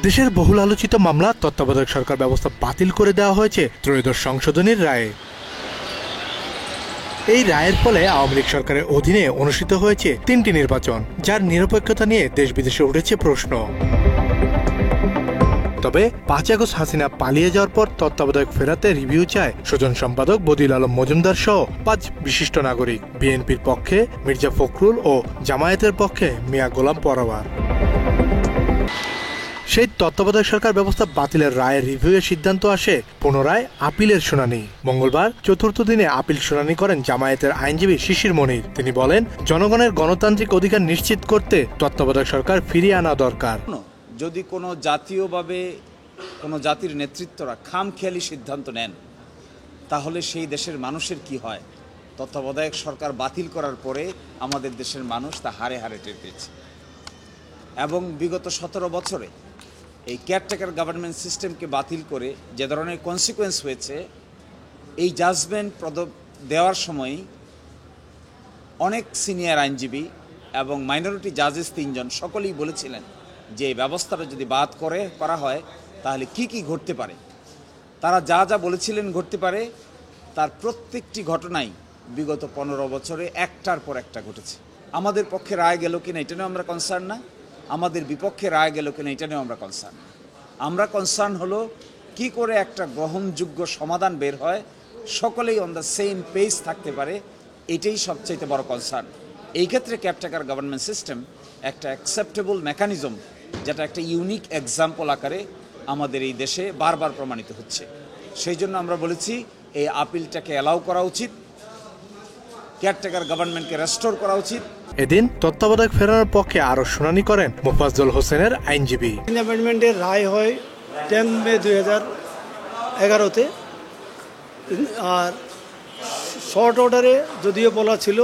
দেশের বহুল আলোচিত মামলা তত্ত্বাবধায়ক সরকার ব্যবস্থা বাতিল করে দেওয়া হয়েছে ত্রয়োদশ সংশোধনীর রায়ে। এই রায়ের ফলে আওয়ামী লীগ সরকারের অধীনে অনুষ্ঠিত হয়েছে ৩টি নির্বাচন, যার নিরপেক্ষতা নিয়ে দেশ বিদেশে উঠেছে প্রশ্ন। তবে ৫ আগস্ট হাসিনা পালিয়ে যাওয়ার পর তত্ত্বাবধায়ক ফেরাতে রিভিউ চায় সুজন সম্পাদক বদিউল আলম মজুমদার সহ ৫ বিশিষ্ট নাগরিক। বিএনপির পক্ষে মির্জা ফখরুল ও জামায়াতের পক্ষে মিয়া গোলাম পরোয়ার। সেই তত্ত্বাবধায়ক সরকার ব্যবস্থা বাতিলের রায়ের রিভিউয়ের সিদ্ধান্ত আসে পুনরায় আপিলের শুনানি। মঙ্গলবার চতুর্থ দিনে আপিল শুনানি করেন জামায়াতের আইনজীবী শিশির মনির। তিনি বলেন, জনগণের গণতান্ত্রিক অধিকার নিশ্চিত করতে তত্ত্বাবধায়ক সরকার ফিরিয়ে আনা দরকার। যদি কোনো জাতীয়ভাবে কোনো জাতির নেতৃত্বরা খামখেয়ালি সিদ্ধান্ত নেন, তাহলে সেই দেশের মানুষের কি হয়? তত্ত্বাবধায়ক সরকার বাতিল করার পরে আমাদের দেশের মানুষ তা হারে হারে টের পেয়েছে। এবং বিগত 17 বছরে এই কেয়ারটেকার গভর্নমেন্ট সিস্টেমকে বাতিল করে যে ধরনের কনসিকুয়েন্স হয়েছে, এই জাজমেন্ট দেওয়ার সময় অনেক সিনিয়র আইনজীবী এবং মাইনরিটি জাজেস 3 জন সকলেই বলেছিলেন যে এই ব্যবস্থাটা যদি বাদ করা হয় তাহলে কি কি ঘটতে পারে। তারা যা যা বলেছিলেন ঘটতে পারে, তার প্রত্যেকটি ঘটনাই বিগত 15 বছরে একটার পর একটা ঘটেছে। আমাদের পক্ষে রায় গেল কিনা এটা নিয়েও আমরা কনসার্ন না, আমাদের বিপক্ষে রায় গেল কিনা এটা নিয়েও আমরা কনসার্ন। আমরা কনসার্ন হলো কি করে একটা গ্রহণযোগ্য সমাধান বের হয়, সকলেই অন দ্য সেম পেজ থাকতে পারে, এটাই সবচাইতে বড় কনসার্ন। এই ক্ষেত্রে কেয়ারটেকার গভর্নমেন্ট সিস্টেম একটা অ্যাকসেপ্টেবল মেকানিজম, যেটা একটা ইউনিক এক্সাম্পল আকারে আমাদের এই দেশে বারবার প্রমাণিত হচ্ছে। সেই জন্য আমরা বলেছি এই আপিলটাকে অ্যালাউ করা উচিত, কেয়ারটেকার গভর্নমেন্টকে রেস্টোর করা উচিত। এদিন তত্ত্বাবধায়ক ফেরানোর পক্ষে আরো শুনানি করেন মোফাজ্জল হোসেনের আইনজীবী। অ্যামেন্ডমেন্টের রায় হয় 10 মে 2011-তে। আর শর্ট অর্ডারে যদিও বলা ছিল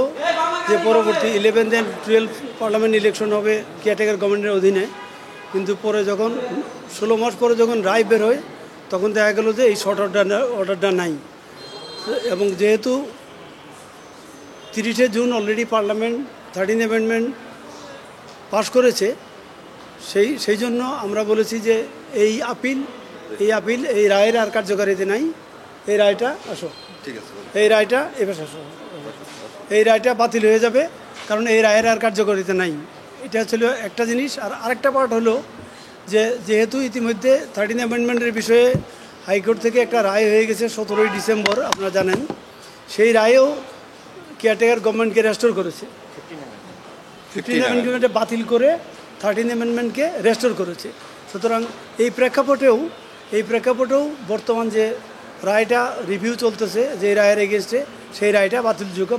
যে পরবর্তী 11 and 12 পার্লামেন্ট ইলেকশন হবে কেয়ারটেকার গভর্নমেন্টের অধীনে, কিন্তু পরে যখন 16 মাস পরে যখন রায় বের হয় তখন দেখা গেল যে এই শর্ট অর্ডারটা নাই। এবং যেহেতু 30শে জুন অলরেডি পার্লামেন্ট 13 অ্যামেন্ডমেন্ট পাশ করেছে, সেই জন্য আমরা বলেছি যে এই আপিল এই রায়ের আর কার্যকারিতা নাই। এই রায়টা এই রায়টা বাতিল হয়ে যাবে, কারণ এই রায়ের আর কার্যকারিতা নাই। এটা ছিল একটা জিনিস। আর আরেকটা পার্ট হলো যে যেহেতু ইতিমধ্যে 13 অ্যামেন্ডমেন্টের বিষয়ে হাইকোর্ট থেকে একটা রায় হয়ে গেছে 17ই ডিসেম্বর, আপনারা জানেন, সেই রায়েও কেয়ারটেকার গভর্নমেন্টকে রেস্টোর করেছে। 15 অ্যামেন্ডমেন্টে বাতিল করে 13 অ্যামেন্ডমেন্টকে রেস্টোর করেছে। সুতরাং এই প্রেক্ষাপটেও বর্তমান যে রায়টা রিভিউ চলতেছে, যে রায়ের এগেইনস্টে, সেই রায়টা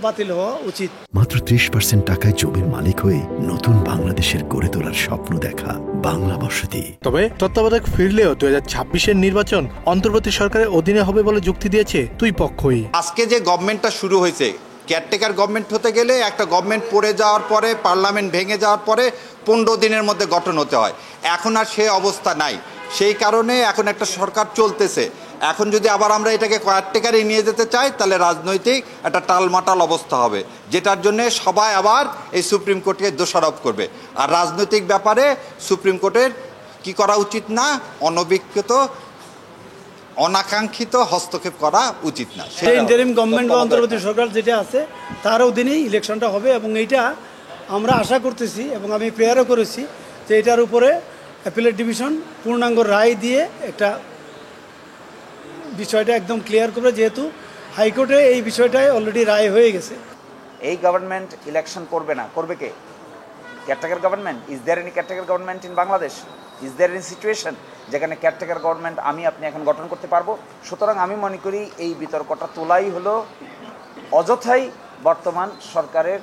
বাতিল হওয়া উচিত। মাত্র 30% টাকায় জমির মালিক হয়ে নতুন বাংলাদেশের গড়ে তোলার স্বপ্ন দেখা বাংলা বসতি। তবে তত্ত্বাবধায়ক ফিরলেও 2026-এর নির্বাচন অন্তর্বর্তী সরকারের অধীনে হবে বলে যুক্তি দিয়েছে দুই পক্ষই। আজকে যে গভর্নমেন্টটা শুরু হয়েছে, কেয়ারটেকার গভর্নমেন্ট হতে গেলে একটা গভর্নমেন্ট পড়ে যাওয়ার পরে, পার্লামেন্ট ভেঙে যাওয়ার পরে 15 দিনের মধ্যে গঠন হতে হয়। এখন আর সে অবস্থা নাই। সেই কারণে এখন একটা সরকার চলতেছে। এখন যদি আবার আমরা এটাকে কেয়ারটেকারে নিয়ে যেতে চাই, তাহলে রাজনৈতিক একটা টালমাটাল অবস্থা হবে, যেটার জন্য সবাই আবার এই সুপ্রিম কোর্টকে দোষারোপ করবে। আর রাজনৈতিক ব্যাপারে সুপ্রিম কোর্টের কি করা উচিত না, অনাকাঙ্ক্ষিত হস্তক্ষেপ করা উচিত না। ইন্টারিম গভর্নমেন্ট বা অন্তর্বর্তী সরকার যেটা আছে তার অধীনেই ইলেকশনটা হবে। এবং এইটা আমরা আশা করতেছি এবং আমি প্রেয়ারও করেছি যে এটার উপরে অ্যাপিলেট ডিভিশন পূর্ণাঙ্গ রায় দিয়ে একটা বিষয়টা একদম ক্লিয়ার করবে, যেহেতু হাইকোর্টে এই বিষয়টায় অলরেডি রায় হয়ে গেছে। এই গভর্নমেন্ট ইলেকশন করবে না, করবে কে? Caretaker government? Is there any caretaker government in Bangladesh? Is there any situation যেখানে কেয়ারটেকার গভর্নমেন্ট আপনি এখন গঠন করতে পারবো? সুতরাং আমি মনে করি এই বিতর্কটা তোলাই হলো অযথাই বর্তমান সরকারের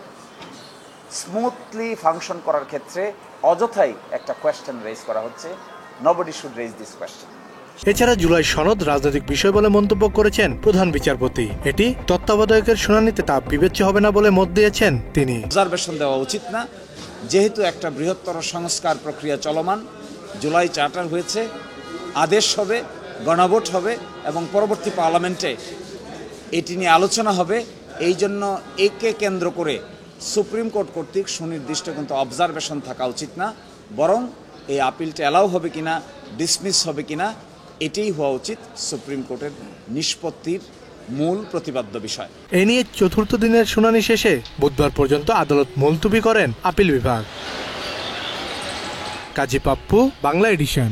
স্মুথলি ফাংশন করার ক্ষেত্রে অযথাই একটা কোয়েশ্চেন রেজ করা হচ্ছে। Nobody should raise this question. এছাড়া জুলাই সনদ রাজনৈতিক বিষয় বলে মন্তব্য করেছেন প্রধান বিচারপতি। এটি তত্ত্বাবধায়কের শুনানিতে তা বিবেচ্য হবে না বলে মত দিয়েছেন তিনি। অবজারভেশন দেওয়া উচিত না, যেহেতু একটা বৃহত্তর সংস্কার প্রক্রিয়া চলমান। জুলাই চার্টার হয়েছে, আদেশ হবে, গণভোট হবে এবং পরবর্তী পার্লামেন্টে এটি নিয়ে আলোচনা হবে। এই জন্য একে কেন্দ্র করে সুপ্রিম কোর্ট কর্তৃক সুনির্দিষ্ট কিন্তু অবজারভেশন থাকা উচিত না, বরং এই আপিলটা অ্যালাউ হবে কিনা, ডিসমিস হবে কিনা, এটাই হওয়া উচিত সুপ্রিম কোর্টের নিষ্পত্তির মূল প্রতিপাদ্য বিষয়। এ নিয়ে চতুর্থ দিনের শুনানি শেষে বুধবার পর্যন্ত আদালত মুলতবি করেন আপিল বিভাগ। কাজী পাপ্পু, বাংলা এডিশন।